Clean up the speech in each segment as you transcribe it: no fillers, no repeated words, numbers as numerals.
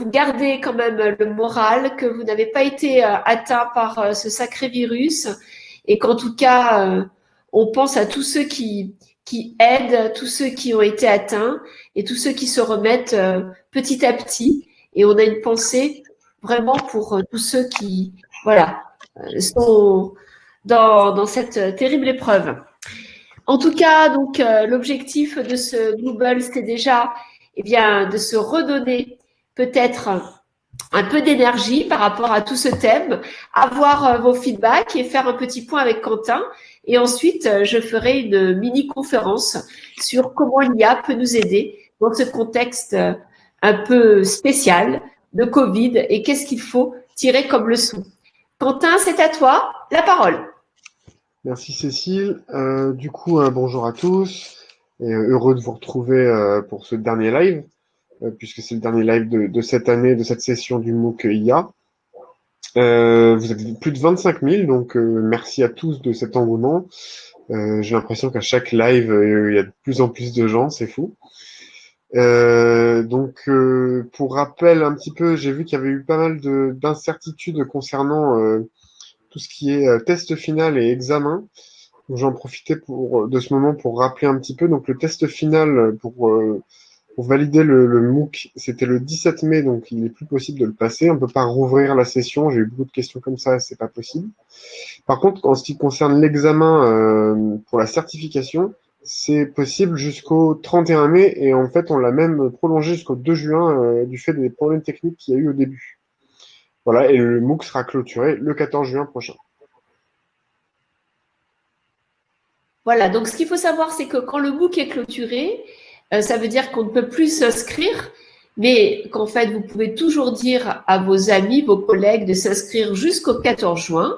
vous gardez quand même le moral, que vous n'avez pas été atteint par ce sacré virus et qu'en tout cas, on pense à tous ceux qui aident, tous ceux qui ont été atteints et tous ceux qui se remettent petit à petit. Et on a une pensée vraiment pour tous ceux qui, voilà, sont dans cette terrible épreuve. En tout cas, donc l'objectif de ce Global, c'était déjà, eh bien, de se redonner peut-être un peu d'énergie par rapport à tout ce thème, avoir vos feedbacks et faire un petit point avec Quentin. Et ensuite, je ferai une mini-conférence sur comment l'IA peut nous aider dans ce contexte un peu spécial de Covid et qu'est-ce qu'il faut tirer comme leçon. Quentin, c'est à toi la parole. Merci Cécile. Du coup, bonjour à tous et heureux de vous retrouver pour ce dernier live, puisque c'est le dernier live de cette année, de cette session du MOOC IA. Vous êtes plus de 25 000, donc merci à tous de cet engouement. J'ai l'impression qu'à chaque live, il y a de plus en plus de gens, c'est fou. Pour rappel un petit peu, j'ai vu qu'il y avait eu pas mal d'incertitudes concernant tout ce qui est test final et examen. Donc, j'en profitais de ce moment pour rappeler un petit peu. Donc, le test final pour valider le MOOC, c'était le 17 mai, donc il n'est plus possible de le passer. On ne peut pas rouvrir la session. J'ai eu beaucoup de questions comme ça, c'est pas possible. Par contre, en ce qui concerne l'examen pour la certification, c'est possible jusqu'au 31 mai et en fait, on l'a même prolongé jusqu'au 2 juin du fait des problèmes techniques qu'il y a eu au début. Voilà, et le MOOC sera clôturé le 14 juin prochain. Voilà, donc ce qu'il faut savoir, c'est que quand le MOOC est clôturé, ça veut dire qu'on ne peut plus s'inscrire, mais qu'en fait, vous pouvez toujours dire à vos amis, vos collègues de s'inscrire jusqu'au 14 juin.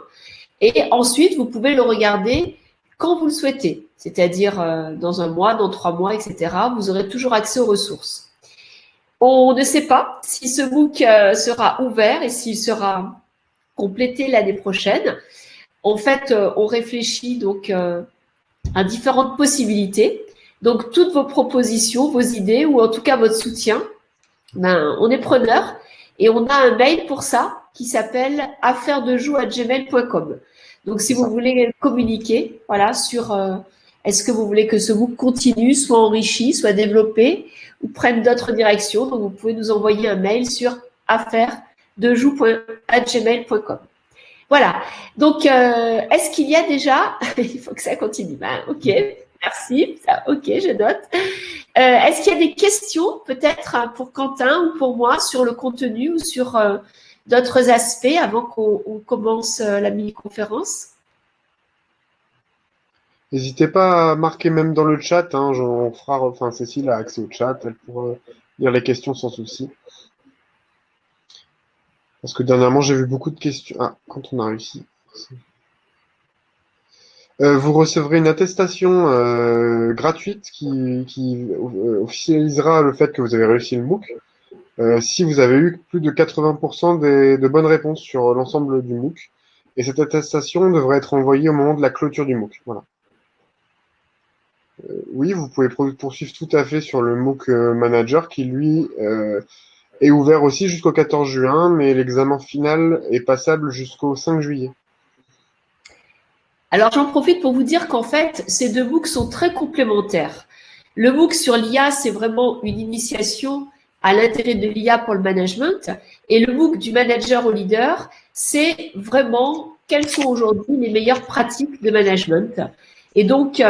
Et ensuite, vous pouvez le regarder quand vous le souhaitez, c'est-à-dire dans un mois, dans 3 mois, etc. Vous aurez toujours accès aux ressources. On ne sait pas si ce MOOC sera ouvert et s'il sera complété l'année prochaine. En fait, on réfléchit donc à différentes possibilités. Donc, toutes vos propositions, vos idées ou en tout cas votre soutien, ben, on est preneur et on a un mail pour ça qui s'appelle affairesdejoue@gmail.com. Donc, si vous voulez communiquer, voilà, sur est-ce que vous voulez que ce MOOC continue, soit enrichi, soit développé ou prenne d'autres directions, donc vous pouvez nous envoyer un mail sur affairesdejoue@gmail.com. Voilà. Donc, est-ce qu'il y a déjà, il faut que ça continue. Ben, ok, merci. Ça, ok, je note. Est-ce qu'il y a des questions peut-être pour Quentin ou pour moi sur le contenu ou sur d'autres aspects avant qu'on commence la mini-conférence? N'hésitez pas à marquer même dans le chat, hein, enfin Cécile a accès au chat, elle pourra lire les questions sans souci. Parce que dernièrement j'ai vu beaucoup de questions. Ah, quand on a réussi. Vous recevrez une attestation gratuite qui officialisera le fait que vous avez réussi le MOOC. Si vous avez eu plus de 80% de bonnes réponses sur l'ensemble du MOOC. Et cette attestation devrait être envoyée au moment de la clôture du MOOC. Voilà. Oui, vous pouvez poursuivre tout à fait sur le MOOC Manager qui, lui, est ouvert aussi jusqu'au 14 juin, mais l'examen final est passable jusqu'au 5 juillet. Alors, j'en profite pour vous dire qu'en fait, ces deux MOOCs sont très complémentaires. Le MOOC sur l'IA, c'est vraiment une initiation à l'intérêt de l'IA pour le management. Et le MOOC du manager au leader, c'est vraiment quelles sont aujourd'hui les meilleures pratiques de management. Et donc,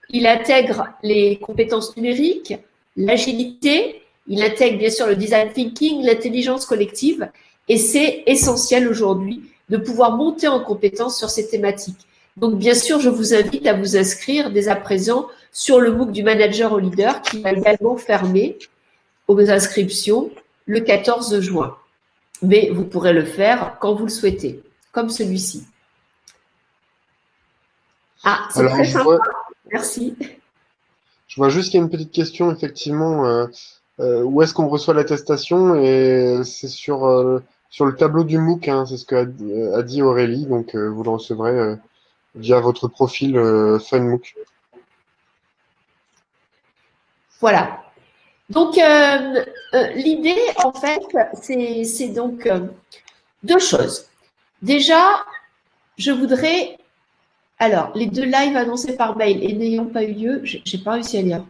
il intègre les compétences numériques, l'agilité, il intègre bien sûr le design thinking, l'intelligence collective. Et c'est essentiel aujourd'hui de pouvoir monter en compétence sur ces thématiques. Donc, bien sûr, je vous invite à vous inscrire dès à présent sur le MOOC du manager au leader qui va également fermer aux inscriptions le 14 juin. Mais vous pourrez le faire quand vous le souhaitez, comme celui-ci. Ah, c'est très sympa. Merci. Je vois juste qu'il y a une petite question, effectivement. Où est-ce qu'on reçoit l'attestation? Et c'est sur le tableau du MOOC, hein, c'est ce a dit Aurélie. Donc, vous le recevrez via votre profil FunMOOC. Voilà. Donc, l'idée, en fait, c'est donc deux choses. Déjà, je voudrais… Alors, les 2 lives annoncés par mail et n'ayant pas eu lieu, j'ai pas réussi à lire.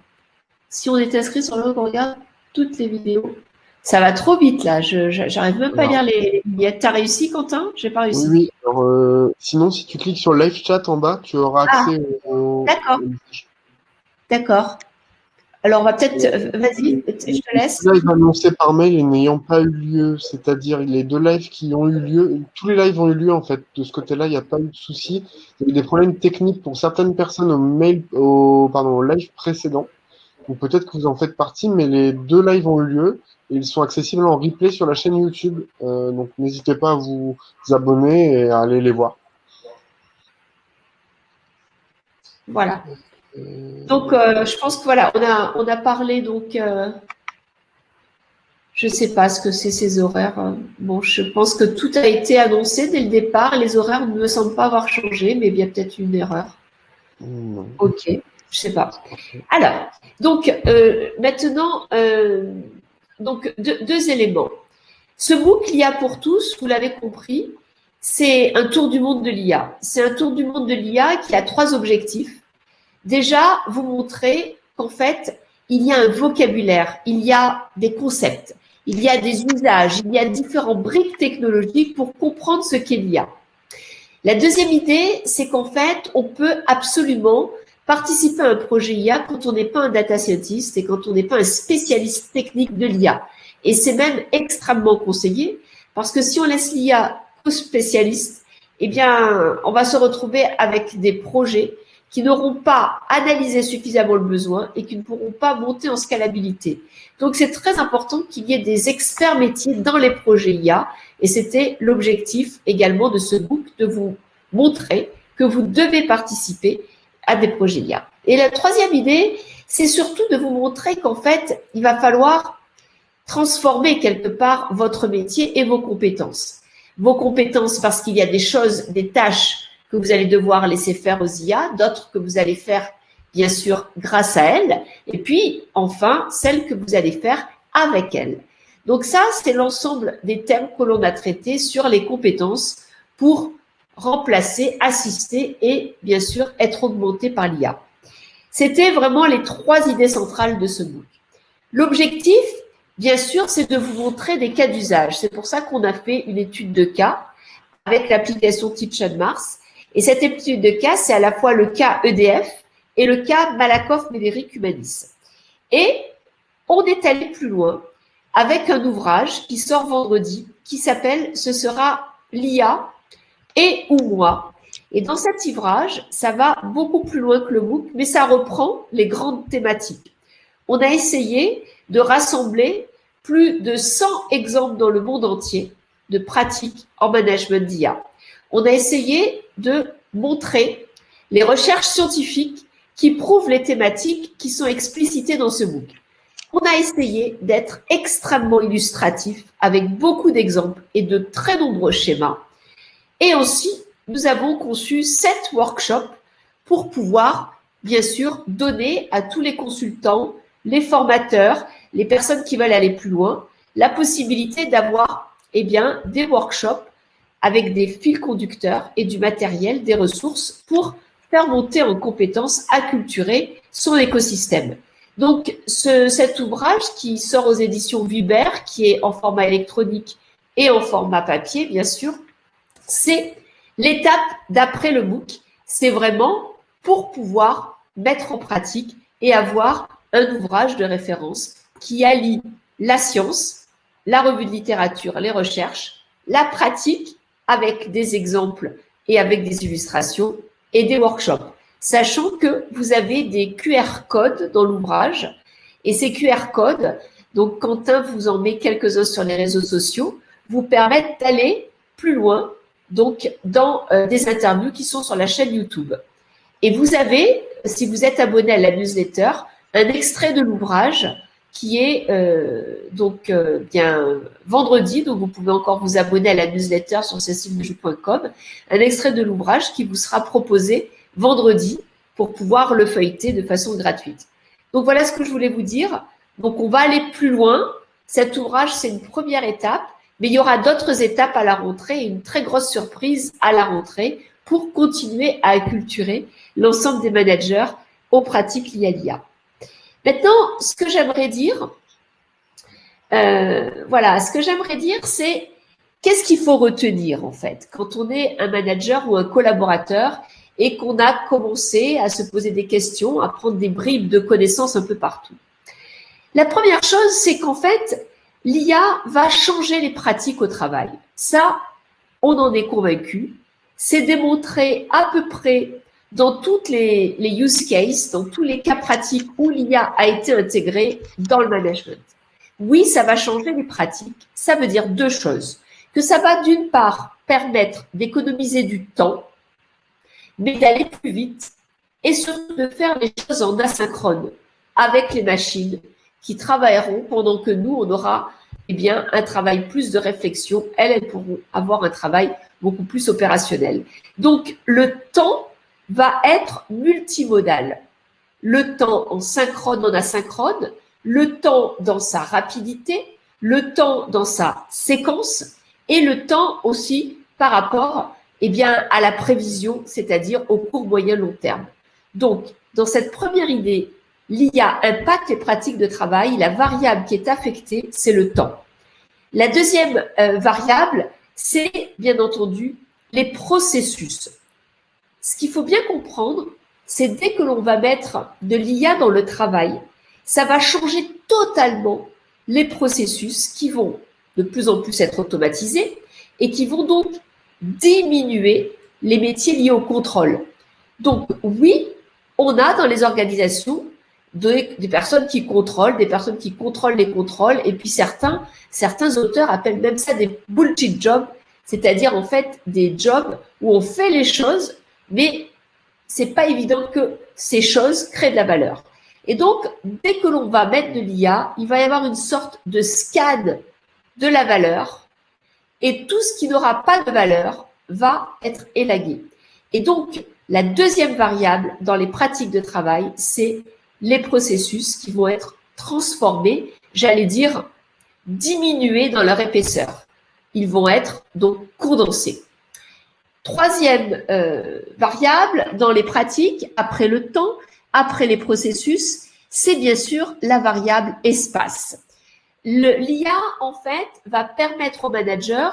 Si on est inscrit sur le blog, on regarde toutes les vidéos. Ça va trop vite, là. J'arrive même pas à lire les vignettes. T'as réussi, Quentin? J'ai pas Oui, réussi. oui. Alors, sinon, si tu cliques sur Live Chat en bas, tu auras Ah, accès d'accord, au message. d'accord. Alors, on va peut-être… Vas-y, je te Les laisse. 2 lives annoncés par mail et n'ayant pas eu lieu, c'est-à-dire les 2 lives qui ont eu lieu, tous les lives ont eu lieu en fait. De ce côté-là, il n'y a pas eu de souci. Il y a eu des problèmes techniques pour certaines personnes au live précédent. Donc peut-être que vous en faites partie, mais les 2 lives ont eu lieu et ils sont accessibles en replay sur la chaîne YouTube. Donc n'hésitez pas à vous abonner et à aller les voir. Voilà. Euh, Donc, je pense que voilà, on a parlé donc… je sais pas ce que c'est ces horaires. Bon, je pense que tout a été annoncé dès le départ. Les horaires ne me semblent pas avoir changé, mais il y a peut-être une erreur. non. Ok, je sais pas. Alors, donc maintenant, donc deux éléments. Ce MOOC l'IA pour tous, vous l'avez compris, c'est un tour du monde de l'IA. C'est un tour du monde de l'IA qui a 3 objectifs. Déjà, vous montrer qu'en fait, il y a un vocabulaire, il y a des concepts, il y a des usages, il y a différents briques technologiques pour comprendre ce qu'est l'IA. La deuxième idée, c'est qu'en fait, on peut absolument participer à un projet IA quand on n'est pas un data scientist et quand on n'est pas un spécialiste technique de l'IA. Et c'est même extrêmement conseillé parce que si on laisse l'IA aux spécialistes, eh bien, on va se retrouver avec des projets qui n'auront pas analysé suffisamment le besoin et qui ne pourront pas monter en scalabilité. Donc, c'est très important qu'il y ait des experts métiers dans les projets IA et c'était l'objectif également de ce book, de vous montrer que vous devez participer à des projets IA. Et la troisième idée, c'est surtout de vous montrer qu'en fait, il va falloir transformer quelque part votre métier et vos compétences. Vos compétences parce qu'il y a des choses, des tâches que vous allez devoir laisser faire aux IA, d'autres que vous allez faire bien sûr grâce à elles, et puis enfin celles que vous allez faire avec elles. Donc ça, c'est l'ensemble des thèmes que l'on a traités sur les compétences pour remplacer, assister et bien sûr être augmenté par l'IA. C'était vraiment les 3 idées centrales de ce book. L'objectif, bien sûr, c'est de vous montrer des cas d'usage. C'est pour ça qu'on a fait une étude de cas avec l'application Teach on Mars. Et cette étude de cas, c'est à la fois le cas EDF et le cas Malakoff Médéric Humanis. Et on est allé plus loin avec un ouvrage qui sort vendredi qui s'appelle « Ce sera l'IA et ou moi ». Et dans cet ouvrage, ça va beaucoup plus loin que le MOOC, mais ça reprend les grandes thématiques. On a essayé de rassembler plus de 100 exemples dans le monde entier de pratiques en management d'IA. On a essayé de montrer les recherches scientifiques qui prouvent les thématiques qui sont explicitées dans ce MOOC. On a essayé d'être extrêmement illustratif avec beaucoup d'exemples et de très nombreux schémas. Et ensuite, nous avons conçu 7 workshops pour pouvoir, bien sûr, donner à tous les consultants, les formateurs, les personnes qui veulent aller plus loin, la possibilité d'avoir des workshops avec des fils conducteurs et du matériel, des ressources pour faire monter en compétences, acculturer son écosystème. Donc, cet ouvrage qui sort aux éditions Viber, qui est en format électronique et en format papier, bien sûr, c'est l'étape d'après le MOOC. C'est vraiment pour pouvoir mettre en pratique et avoir un ouvrage de référence qui allie la science, la revue de littérature, les recherches, la pratique avec des exemples et avec des illustrations et des workshops. Sachant que vous avez des QR codes dans l'ouvrage et ces QR codes, donc Quentin vous en met quelques-uns sur les réseaux sociaux, vous permettent d'aller plus loin donc dans des interviews qui sont sur la chaîne YouTube. Et vous avez, si vous êtes abonné à la newsletter, un extrait de l'ouvrage qui est bien vendredi, donc vous pouvez encore vous abonner à la newsletter sur ceciledejou.com, un extrait de l'ouvrage qui vous sera proposé vendredi pour pouvoir le feuilleter de façon gratuite. Donc voilà ce que je voulais vous dire. Donc, on va aller plus loin. Cet ouvrage, c'est une première étape, mais il y aura d'autres étapes à la rentrée et une très grosse surprise à la rentrée pour continuer à acculturer l'ensemble des managers aux pratiques liées à l'IA. Maintenant, ce que j'aimerais dire, c'est qu'est-ce qu'il faut retenir en fait quand on est un manager ou un collaborateur et qu'on a commencé à se poser des questions, à prendre des bribes de connaissances un peu partout. La première chose, c'est qu'en fait, l'IA va changer les pratiques au travail. Ça, on en est convaincu. C'est démontré à peu près dans toutes les use cases, dans tous les cas pratiques où l'IA a été intégrée dans le management. Oui, ça va changer les pratiques. Ça veut dire deux choses. Que ça va d'une part permettre d'économiser du temps, mais d'aller plus vite et surtout de faire les choses en asynchrone avec les machines qui travailleront pendant que nous, on aura un travail plus de réflexion. Elles pourront avoir un travail beaucoup plus opérationnel. Donc, le temps va être multimodal. Le temps en synchrone, en asynchrone, le temps dans sa rapidité, le temps dans sa séquence et le temps aussi par rapport à la prévision, c'est-à-dire au court, moyen, long terme. Donc, dans cette première idée, l'IA impacte les pratiques de travail. La variable qui est affectée, c'est le temps. La deuxième variable, c'est bien entendu les processus. Ce qu'il faut bien comprendre, c'est dès que l'on va mettre de l'IA dans le travail, ça va changer totalement les processus qui vont de plus en plus être automatisés et qui vont donc diminuer les métiers liés au contrôle. Donc oui, on a dans les organisations des personnes qui contrôlent, des personnes qui contrôlent les contrôles, et puis certains auteurs appellent même ça des bullshit jobs, c'est-à-dire en fait des jobs où on fait les choses, mais c'est pas évident que ces choses créent de la valeur. Et donc, dès que l'on va mettre de l'IA, il va y avoir une sorte de scan de la valeur, et tout ce qui n'aura pas de valeur va être élagué. Et donc, la deuxième variable dans les pratiques de travail, c'est les processus qui vont être transformés, j'allais dire diminués dans leur épaisseur. Ils vont être donc condensés. Troisième variable dans les pratiques, après le temps, après les processus, c'est bien sûr la variable espace. L'IA, en fait, va permettre aux managers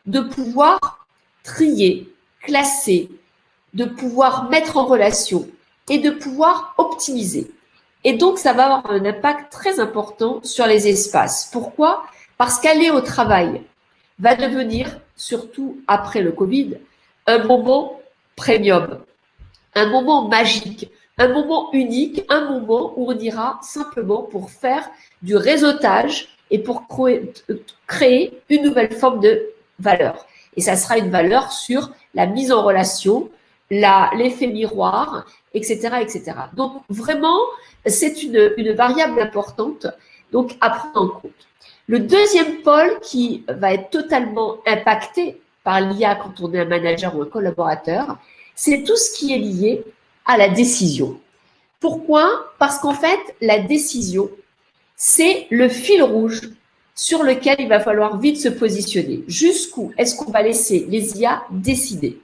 de pouvoir trier, classer, de pouvoir mettre en relation et de pouvoir optimiser. Et donc, ça va avoir un impact très important sur les espaces. Pourquoi? Parce qu'aller au travail va devenir, surtout après le Covid, un moment premium, un moment magique, un moment unique, un moment où on ira simplement pour faire du réseautage et pour créer une nouvelle forme de valeur. Et ça sera une valeur sur la mise en relation, l'effet miroir, etc., etc. Donc, vraiment, c'est une variable importante donc à prendre en compte. Le deuxième pôle qui va être totalement impacté par l'IA quand on est un manager ou un collaborateur, c'est tout ce qui est lié à la décision. Pourquoi? Parce qu'en fait, la décision, c'est le fil rouge sur lequel il va falloir vite se positionner. Jusqu'où est-ce qu'on va laisser les IA décider?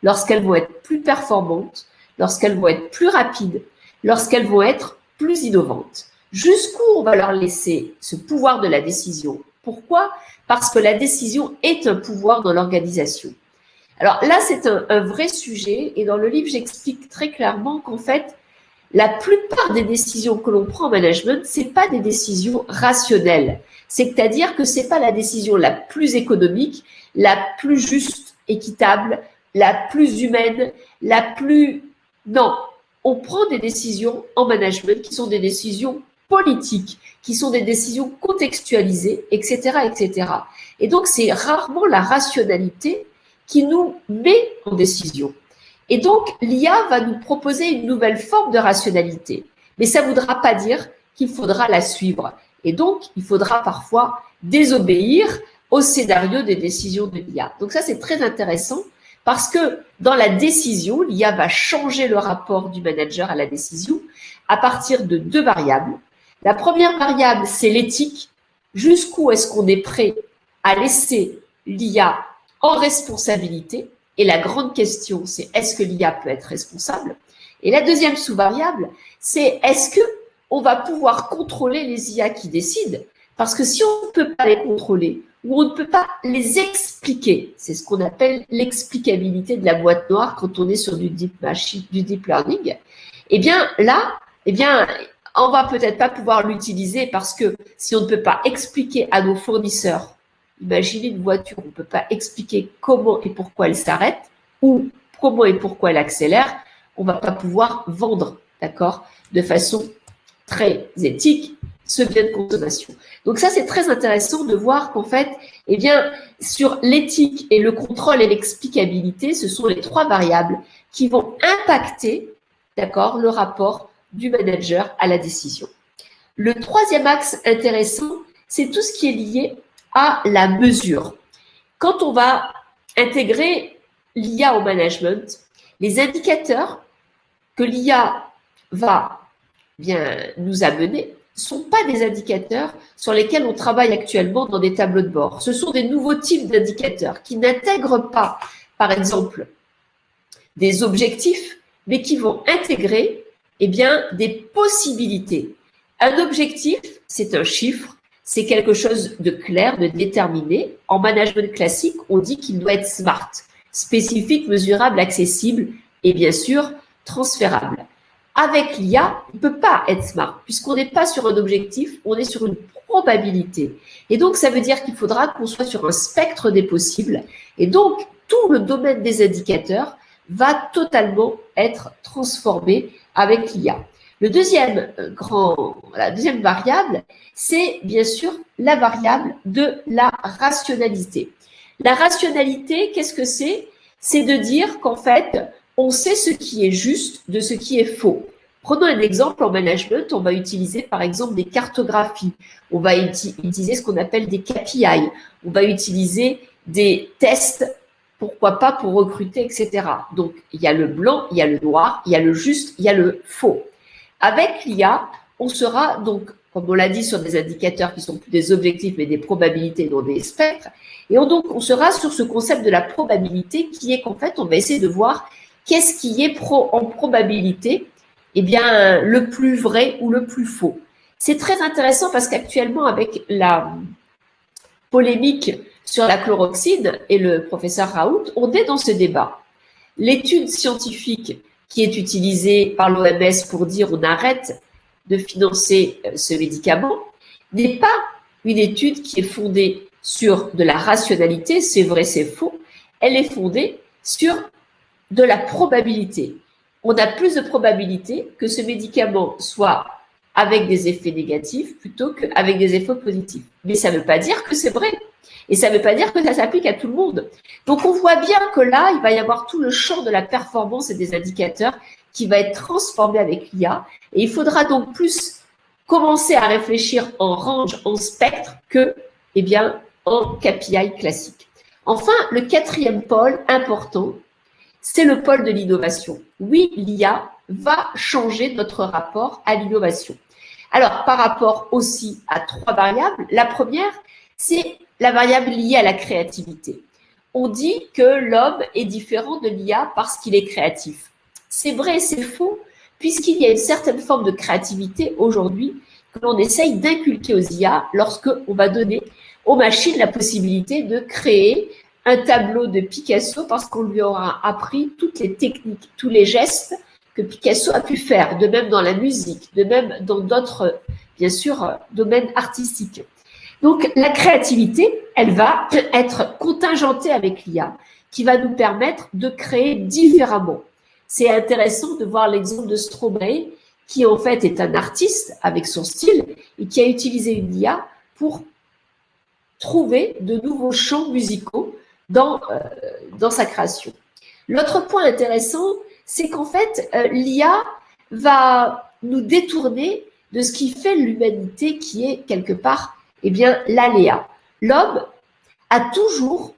Lorsqu'elles vont être plus performantes, lorsqu'elles vont être plus rapides, lorsqu'elles vont être plus innovantes. Jusqu'où on va leur laisser ce pouvoir de la décision? Pourquoi? Parce que la décision est un pouvoir dans l'organisation. Alors là, c'est un vrai sujet et dans le livre, j'explique très clairement qu'en fait, la plupart des décisions que l'on prend en management, c'est pas des décisions rationnelles. C'est-à-dire que c'est pas la décision la plus économique, la plus juste, équitable, la plus humaine, la plus… Non, on prend des décisions en management qui sont des décisions politiques, qui sont des décisions contextualisées, etc., etc. Et donc, c'est rarement la rationalité qui nous met en décision. Et donc, l'IA va nous proposer une nouvelle forme de rationalité. Mais ça ne voudra pas dire qu'il faudra la suivre. Et donc, il faudra parfois désobéir au scénario des décisions de l'IA. Donc ça, c'est très intéressant parce que dans la décision, l'IA va changer le rapport du manager à la décision à partir de deux variables. La première variable, c'est l'éthique. Jusqu'où est-ce qu'on est prêt à laisser l'IA en responsabilité? Et la grande question, c'est est-ce que l'IA peut être responsable? Et la deuxième sous-variable, c'est est-ce qu'on va pouvoir contrôler les IA qui décident? Parce que si on ne peut pas les contrôler ou on ne peut pas les expliquer, c'est ce qu'on appelle l'explicabilité de la boîte noire quand on est sur du deep learning, eh bien là, eh bien, on va peut-être pas pouvoir l'utiliser parce que si on ne peut pas expliquer à nos fournisseurs, imaginez une voiture, on ne peut pas expliquer comment et pourquoi elle s'arrête ou comment et pourquoi elle accélère, on ne va pas pouvoir vendre, d'accord, de façon très éthique ce bien de consommation. Donc ça, c'est très intéressant de voir qu'en fait, eh bien, sur l'éthique et le contrôle et l'explicabilité, ce sont les trois variables qui vont impacter, d'accord, le rapport du manager à la décision. Le troisième axe intéressant, c'est tout ce qui est lié à la mesure. Quand on va intégrer l'IA au management, les indicateurs que l'IA va bien nous amener ne sont pas des indicateurs sur lesquels on travaille actuellement dans des tableaux de bord. Ce sont des nouveaux types d'indicateurs qui n'intègrent pas, par exemple, des objectifs, mais qui vont intégrer eh bien, des possibilités. Un objectif, c'est un chiffre, c'est quelque chose de clair, de déterminé. En management classique, on dit qu'il doit être SMART, spécifique, mesurable, accessible et bien sûr transférable. Avec l'IA, il ne peut pas être SMART, puisqu'on n'est pas sur un objectif, on est sur une probabilité. Et donc, ça veut dire qu'il faudra qu'on soit sur un spectre des possibles. Et donc, tout le domaine des indicateurs va totalement être transformé avec l'IA. La deuxième variable, c'est bien sûr la variable de la rationalité. La rationalité, qu'est-ce que c'est? C'est de dire qu'en fait, on sait ce qui est juste de ce qui est faux. Prenons un exemple en management, on va utiliser par exemple des cartographies, on va utiliser ce qu'on appelle des KPI, on va utiliser des tests, pourquoi pas pour recruter, etc. Donc, il y a le blanc, il y a le noir, il y a le juste, il y a le faux. Avec l'IA, on sera donc, comme on l'a dit, sur des indicateurs qui sont plus des objectifs mais des probabilités, dont des spectres. Et donc, on sera sur ce concept de la probabilité qui est qu'en fait, on va essayer de voir qu'est-ce qui est en probabilité, eh bien, le plus vrai ou le plus faux. C'est très intéressant parce qu'actuellement, avec la polémique sur la chloroxine et le professeur Raoult, on est dans ce débat. L'étude scientifique qui est utilisée par l'OMS pour dire on arrête de financer ce médicament n'est pas une étude qui est fondée sur de la rationalité, c'est vrai, c'est faux, elle est fondée sur de la probabilité. On a plus de probabilité que ce médicament soit avec des effets négatifs plutôt qu'avec des effets positifs. Mais ça ne veut pas dire que c'est vrai. Et ça ne veut pas dire que ça s'applique à tout le monde. Donc, on voit bien que là, il va y avoir tout le champ de la performance et des indicateurs qui va être transformé avec l'IA. Et il faudra donc plus commencer à réfléchir en range, en spectre, que, eh bien, en KPI classique. Enfin, le quatrième pôle important, c'est le pôle de l'innovation. Oui, l'IA va changer notre rapport à l'innovation. Alors, par rapport aussi à trois variables, la première, c'est la variable liée à la créativité. On dit que l'homme est différent de l'IA parce qu'il est créatif. C'est vrai et c'est faux, puisqu'il y a une certaine forme de créativité aujourd'hui que l'on essaye d'inculquer aux IA lorsqu'on va donner aux machines la possibilité de créer un tableau de Picasso parce qu'on lui aura appris toutes les techniques, tous les gestes que Picasso a pu faire, de même dans la musique, de même dans d'autres, bien sûr, domaines artistiques. Donc, la créativité, elle va être contingentée avec l'IA, qui va nous permettre de créer différemment. C'est intéressant de voir l'exemple de Stromae, qui en fait est un artiste avec son style et qui a utilisé une IA pour trouver de nouveaux champs musicaux dans sa création. L'autre point intéressant, c'est qu'en fait, l'IA va nous détourner de ce qui fait l'humanité, qui est quelque part, eh bien, l'aléa. L'homme a toujours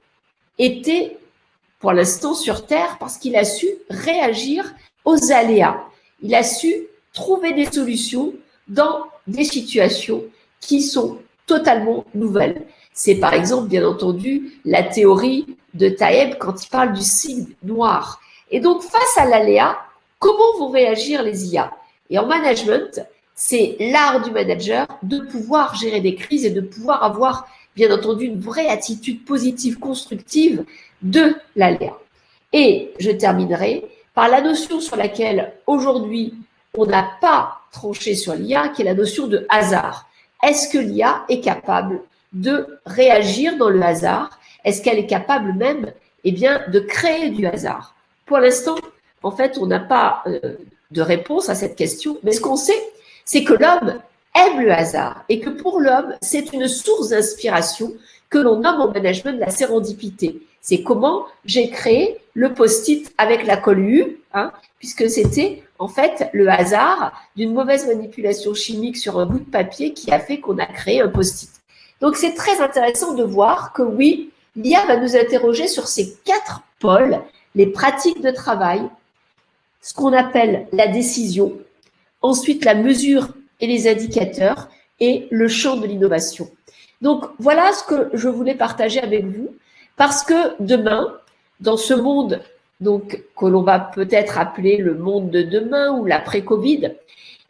été, pour l'instant, sur Terre parce qu'il a su réagir aux aléas. Il a su trouver des solutions dans des situations qui sont totalement nouvelles. C'est par exemple, bien entendu, la théorie de Taeb quand il parle du signe noir. Et donc, face à l'aléa, comment vont réagir les IA? Et en management, c'est l'art du manager de pouvoir gérer des crises et de pouvoir avoir, bien entendu, une vraie attitude positive, constructive de l'aléa. Et je terminerai par la notion sur laquelle aujourd'hui on n'a pas tranché sur l'IA, qui est la notion de hasard. Est-ce que l'IA est capable de réagir dans le hasard? Est-ce qu'elle est capable même de créer du hasard? Pour l'instant, en fait, on n'a pas de réponse à cette question, mais ce qu'on sait, c'est que l'homme aime le hasard et que pour l'homme, c'est une source d'inspiration que l'on nomme en management la sérendipité. C'est comment j'ai créé le post-it avec la colle U, puisque c'était en fait le hasard d'une mauvaise manipulation chimique sur un bout de papier qui a fait qu'on a créé un post-it. Donc c'est très intéressant de voir que oui, l'IA va nous interroger sur ces 4 pôles, les pratiques de travail, ce qu'on appelle la décision, ensuite la mesure et les indicateurs et le champ de l'innovation. Donc voilà ce que je voulais partager avec vous, parce que demain, dans ce monde donc que l'on va peut-être appeler le monde de demain ou l'après-Covid,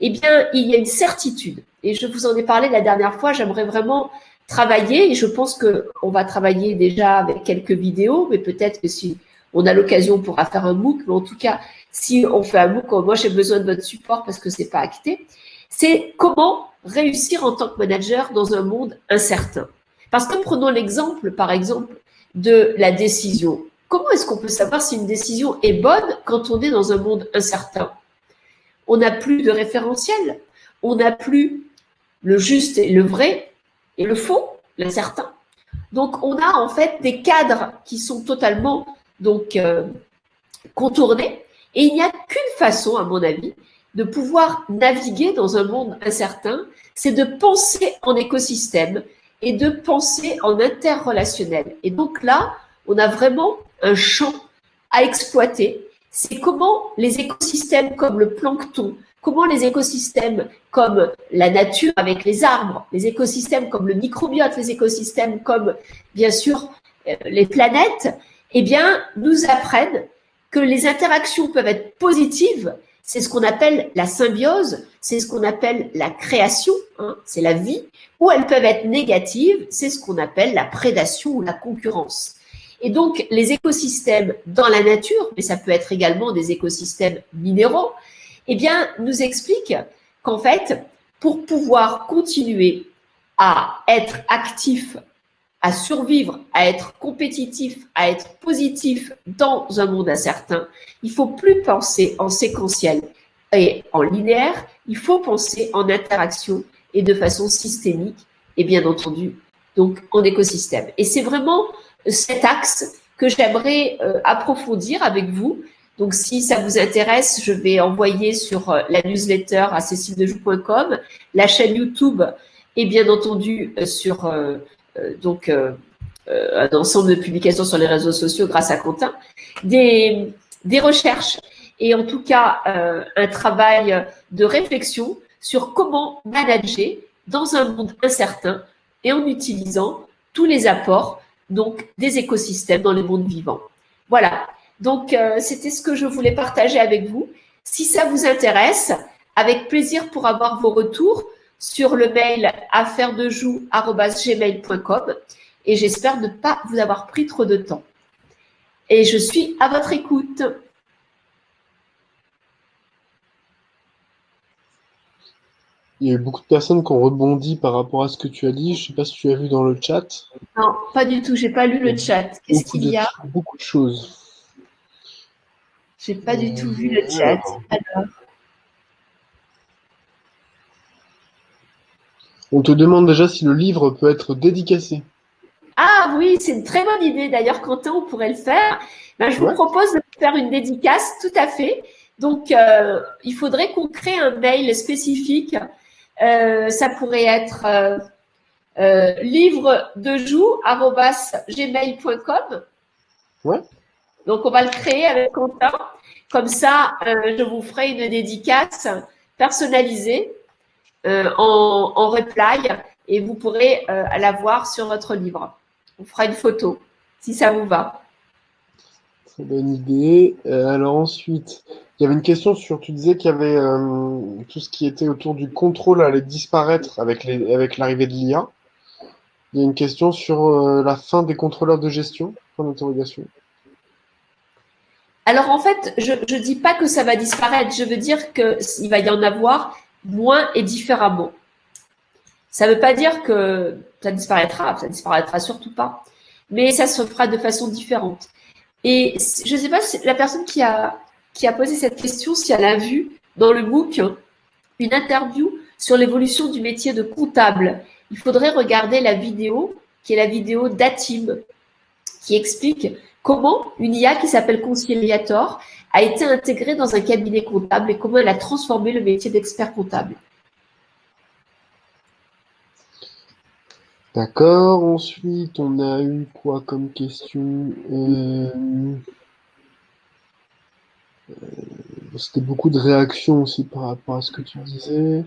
eh bien, il y a une certitude. Et je vous en ai parlé la dernière fois, j'aimerais vraiment travailler, et je pense qu'on va travailler déjà avec quelques vidéos, mais peut-être que si on a l'occasion, on pourra faire un MOOC, mais en tout cas, si on fait un MOOC, moi j'ai besoin de votre support parce que c'est pas acté, c'est comment réussir en tant que manager dans un monde incertain. Parce que prenons l'exemple, par exemple, de la décision. Comment est-ce qu'on peut savoir si une décision est bonne quand on est dans un monde incertain? On n'a plus de référentiel, on n'a plus le juste et le vrai et le faux, l'incertain. Donc, on a en fait des cadres qui sont totalement contournés et il n'y a qu'une façon, à mon avis, de pouvoir naviguer dans un monde incertain, c'est de penser en écosystème et de penser en interrelationnel. Et donc là, on a vraiment un champ à exploiter. C'est comment les écosystèmes comme le plancton, comment les écosystèmes comme la nature avec les arbres, les écosystèmes comme le microbiote, les écosystèmes comme, bien sûr, les planètes, eh bien, nous apprennent que les interactions peuvent être positives. C'est ce qu'on appelle la symbiose, c'est ce qu'on appelle la création, c'est la vie, ou elles peuvent être négatives, c'est ce qu'on appelle la prédation ou la concurrence. Et donc, les écosystèmes dans la nature, mais ça peut être également des écosystèmes minéraux, eh bien, nous expliquent qu'en fait, pour pouvoir continuer à être actif, à survivre, à être compétitif, à être positif dans un monde incertain, il ne faut plus penser en séquentiel et en linéaire, il faut penser en interaction et de façon systémique et bien entendu, donc en écosystème. Et c'est vraiment cet axe que j'aimerais approfondir avec vous. Donc, si ça vous intéresse, je vais envoyer sur la newsletter à céciledejoux.com, la chaîne YouTube et bien entendu sur un ensemble de publications sur les réseaux sociaux grâce à Quentin, des recherches et en tout cas un travail de réflexion sur comment manager dans un monde incertain et en utilisant tous les apports donc des écosystèmes dans le monde vivant. Voilà, donc c'était ce que je voulais partager avec vous. Si ça vous intéresse, avec plaisir pour avoir vos retours sur le mail affairesdejoux@gmail.com et j'espère ne pas vous avoir pris trop de temps. Et je suis à votre écoute. Il y a eu beaucoup de personnes qui ont rebondi par rapport à ce que tu as dit. Je ne sais pas si tu as vu dans le chat. Non, pas du tout. J'ai pas lu le chat. Qu'est-ce qu'il y a? Beaucoup de choses. J'ai pas du tout vu le chat. Alors. On te demande déjà si le livre peut être dédicacé. Ah oui, c'est une très bonne idée. D'ailleurs, Quentin, on pourrait le faire. Ben, je vous propose de faire une dédicace, tout à fait. Donc, il faudrait qu'on crée un mail spécifique. Ça pourrait être livredejoux@gmail.com. Ouais. Donc, on va le créer avec Quentin. Comme ça, je vous ferai une dédicace personnalisée en reply et vous pourrez la voir sur votre livre. On fera une photo, si ça vous va. Très bonne idée. Alors ensuite, il y avait une question sur, tu disais qu'il y avait tout ce qui était autour du contrôle allait disparaître avec l'arrivée de l'IA. Il y a une question sur la fin des contrôleurs de gestion, point d'interrogation. Alors en fait, je ne dis pas que ça va disparaître, je veux dire qu'il va y en avoir moins et différemment. Ça ne veut pas dire que ça disparaîtra surtout pas, mais ça se fera de façon différente. Et je ne sais pas si la personne qui a posé cette question, si elle a vu dans le MOOC une interview sur l'évolution du métier de comptable. Il faudrait regarder la vidéo, qui est la vidéo d'Atim, qui explique comment une IA qui s'appelle Conciliator a été intégrée dans un cabinet comptable et comment elle a transformé le métier d'expert comptable. D'accord. Ensuite, on a eu quoi comme question? C'était beaucoup de réactions aussi par rapport à ce que tu disais.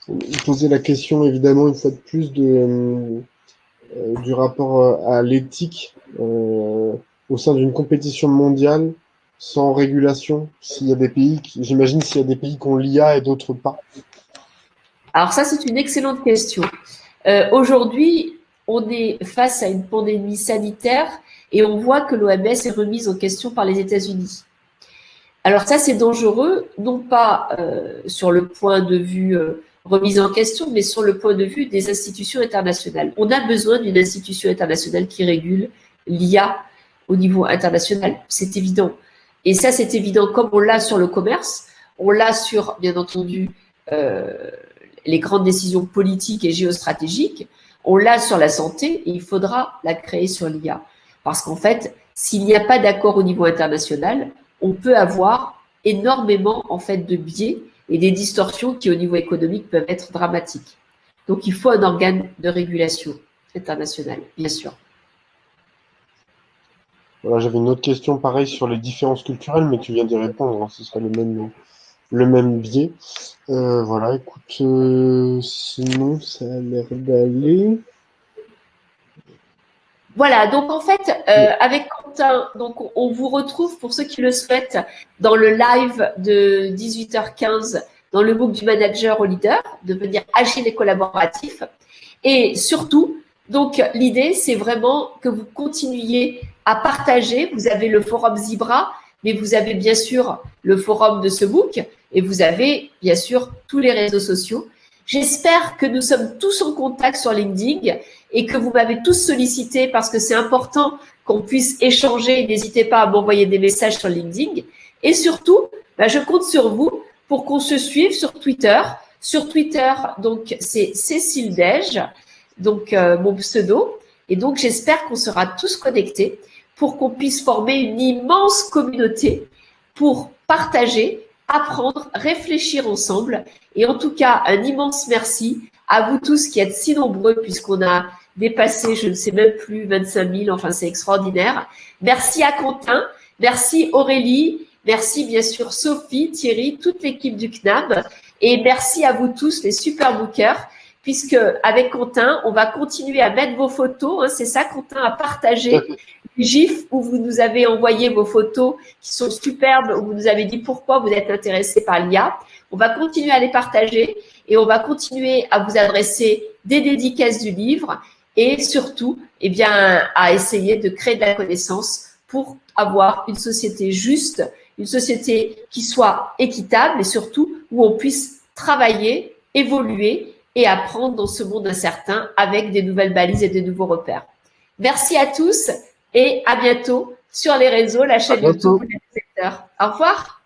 On posait la question, évidemment, une fois de plus, du rapport à l'éthique au sein d'une compétition mondiale sans régulation. S'il y a des pays, j'imagine s'il y a des pays qui ont l'IA et d'autres pas. Alors ça, c'est une excellente question. Aujourd'hui, on est face à une pandémie sanitaire et on voit que l'OMS est remise en question par les États-Unis. Alors ça, c'est dangereux, non pas sur le point de vue remise en question, mais sur le point de vue des institutions internationales. On a besoin d'une institution internationale qui régule l'IA au niveau international, c'est évident. Et ça, c'est évident comme on l'a sur le commerce, on l'a sur, bien entendu, les grandes décisions politiques et géostratégiques, on l'a sur la santé et il faudra la créer sur l'IA. Parce qu'en fait, s'il n'y a pas d'accord au niveau international, on peut avoir énormément en fait de biais et des distorsions qui au niveau économique peuvent être dramatiques. Donc il faut un organe de régulation international, bien sûr. Voilà, j'avais une autre question pareille sur les différences culturelles, mais tu viens d'y répondre, hein, ce serait le même biais. Voilà, écoute, sinon ça a l'air d'aller. Voilà, donc en fait, avec Quentin, donc on vous retrouve pour ceux qui le souhaitent dans le live de 18h15 dans le MOOC du manager au leader, devenir agile et collaboratif. Et surtout, donc l'idée, c'est vraiment que vous continuiez à partager. Vous avez le forum Zibra, mais vous avez bien sûr le forum de ce MOOC et vous avez bien sûr tous les réseaux sociaux. J'espère que nous sommes tous en contact sur LinkedIn et que vous m'avez tous sollicité parce que c'est important qu'on puisse échanger. N'hésitez pas à m'envoyer des messages sur LinkedIn. Et surtout, je compte sur vous pour qu'on se suive sur Twitter. Sur Twitter, donc, c'est Cécile Dège, donc mon pseudo. Et donc, j'espère qu'on sera tous connectés pour qu'on puisse former une immense communauté pour partager, apprendre, réfléchir ensemble. Et en tout cas, un immense merci à vous tous qui êtes si nombreux puisqu'on a dépassé, je ne sais même plus, 25 000. Enfin, c'est extraordinaire. Merci à Quentin. Merci Aurélie. Merci bien sûr Sophie, Thierry, toute l'équipe du CNAB. Et merci à vous tous, les super bookers, puisque avec Quentin, on va continuer à mettre vos photos. Hein, c'est ça, Quentin, à partager les gifs où vous nous avez envoyé vos photos qui sont superbes, où vous nous avez dit pourquoi vous êtes intéressé par l'IA. On va continuer à les partager et on va continuer à vous adresser des dédicaces du livre et surtout, eh bien, à essayer de créer de la connaissance pour avoir une société juste, une société qui soit équitable et surtout où on puisse travailler, évoluer et apprendre dans ce monde incertain avec des nouvelles balises et des nouveaux repères. Merci à tous et à bientôt sur les réseaux, la chaîne YouTube, le secteur. Au revoir.